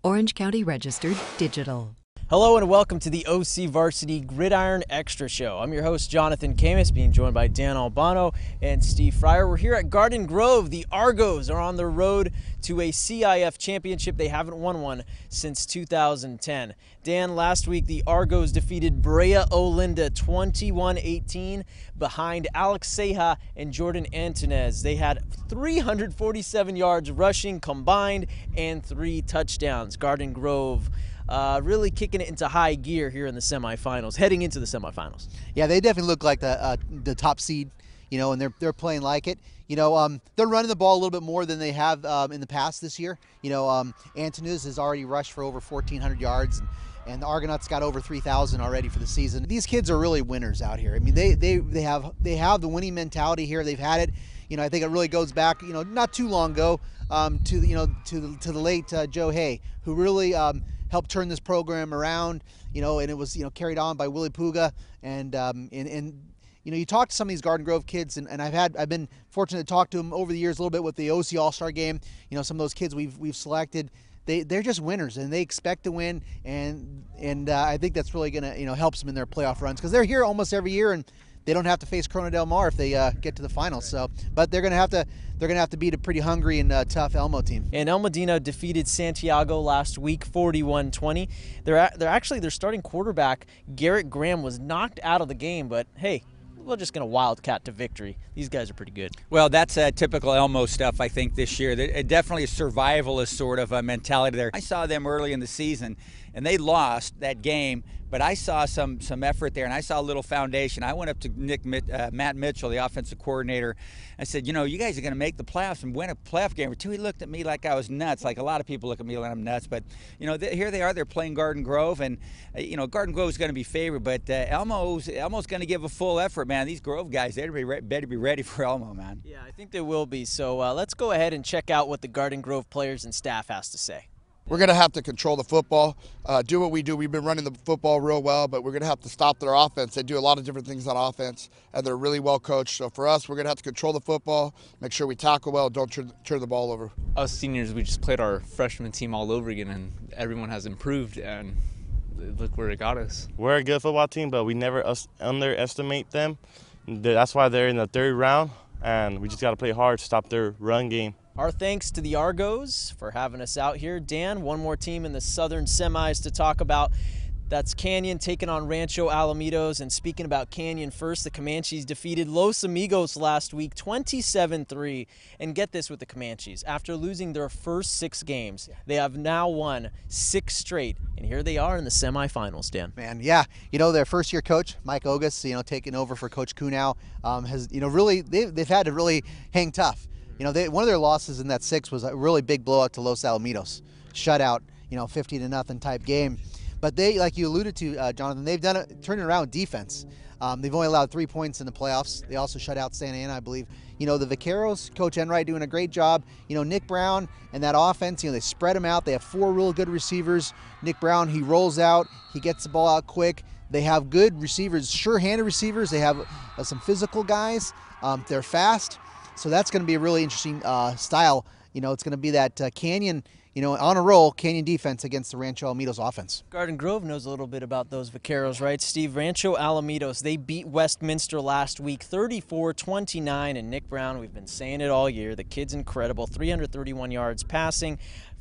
Orange County Registered Digital. Hello and welcome to the OCVarsity Gridiron Extra Show. I'm your host, Jonathan Khamis, being joined by Dan Albano and Steve Fryer. We're here at Garden Grove. The Argos are on the road to a CIF championship. They haven't won one since 2010. Dan, last week the Argos defeated Brea Olinda 21-18 behind Alex Ceja and Jordan Antunez. They had 347 yards rushing combined and 3 touchdowns. Garden Grove really kicking it into high gear here in the semifinals, heading into the semifinals. Yeah, they definitely look like the top seed, and they're playing like it. They're running the ball a little bit more than they have in the past this year. Antunez has already rushed for over 1,400 yards, and the Argonauts got over 3,000 already for the season. These kids are really winners out here. I mean, they have the winning mentality here. They've had it. I think it really goes back, not too long ago, to the late Joe Hay, who really helped turn this program around, and it was, carried on by Willie Puga. And you talk to some of these Garden Grove kids, and I've been fortunate to talk to them over the years a little bit with the OC All-Star game. Some of those kids we've selected, they're just winners, and they expect to win, and I think that's really going to, helps them in their playoff runs, because they're here almost every year, and they don't have to face Corona Del Mar if they get to the finals. So, but they're going to have to beat a pretty hungry and tough Elmo team. And El Modena defeated Santiago last week, 41-20. Their starting quarterback Garrett Graham was knocked out of the game, but hey, we're just going to wildcat to victory. These guys are pretty good. Well, that's typical Elmo stuff, I think, this year. Definitely a survivalist sort of a mentality there. I saw them early in the season, and they lost that game, but I saw some effort there, and I saw a little foundation. I went up to Matt Mitchell, the offensive coordinator. I said, you guys are going to make the playoffs and win a playoff game or two. He looked at me like I was nuts, like a lot of people look at me like I'm nuts. But, here they are. They're playing Garden Grove, and, Garden Grove is going to be favored. But Elmo's going to give a full effort, man. These Grove guys, they better be ready for Elmo, man. Yeah, I think they will be. So let's go ahead and check out what the Garden Grove players and staff has to say. We're going to have to control the football, do what we do. We've been running the football real well, but we're going to have to stop their offense. They do a lot of different things on offense, and they're really well coached. So for us, we're going to have to control the football, make sure we tackle well, don't turn the ball over. Us seniors, we just played our freshman team all over again, and everyone has improved, and look where it got us. We're a good football team, but we never underestimate them. That's why they're in the third round, and we just got to play hard to stop their run game. Our thanks to the Argos for having us out here. Dan, one more team in the Southern semis to talk about. That's Canyon taking on Rancho Alamitos. And speaking about Canyon first, the Comanches defeated Los Amigos last week, 27-3. And get this with the Comanches. After losing their first 6 games, they have now won 6 straight. And here they are in the semifinals, Dan. Man, yeah. Their first-year coach, Mike Ogus, taking over for Coach Kunow, has, really, they've had to really hang tough. One of their losses in that 6 was a really big blowout to Los Alamitos. Shutout, 50-0 type game. But they, like you alluded to, Jonathan, they've turned it around with defense. They've only allowed 3 points in the playoffs. They also shut out Santa Ana, I believe. The Vaqueros, Coach Enright doing a great job. Nick Brown and that offense, they spread them out. They have 4 real good receivers. Nick Brown, he rolls out. He gets the ball out quick. They have good receivers, sure-handed receivers. They have some physical guys. They're fast. So that's going to be a really interesting style. It's going to be that Canyon, on a roll, Canyon defense against the Rancho Alamitos offense. Garden Grove knows a little bit about those Vaqueros, right, Steve? Rancho Alamitos, they beat Westminster last week, 34-29, and Nick Brown, we've been saying it all year, the kid's incredible, 331 yards passing,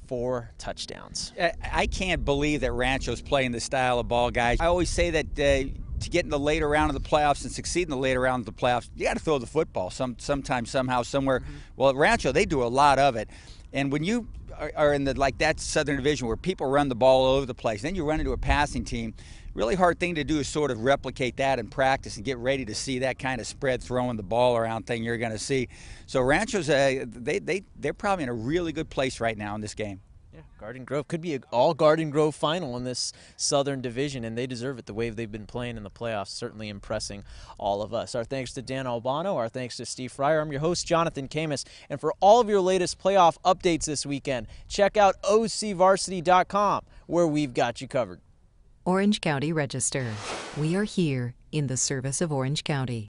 4 touchdowns. I can't believe that Rancho's playing this style of ball, guys. I always say that to get in the later round of the playoffs and succeed in the later round of the playoffs, you got to throw the football sometime, somehow, somewhere. Mm-hmm. Well, at Rancho, they do a lot of it. And when you are in that Southern Division where people run the ball all over the place, then you run into a passing team, really hard thing to do is sort of replicate that in practice and get ready to see that kind of spread throwing the ball around thing you're going to see. So Rancho's, they're probably in a really good place right now in this game. Yeah, Garden Grove could be an all Garden Grove final in this Southern Division, and they deserve it the way they've been playing in the playoffs, certainly impressing all of us. Our thanks to Dan Albano, our thanks to Steve Fryer. I'm your host, Jonathan Khamis, and for all of your latest playoff updates this weekend, check out OCVarsity.com, where we've got you covered. Orange County Register. We are here in the service of Orange County.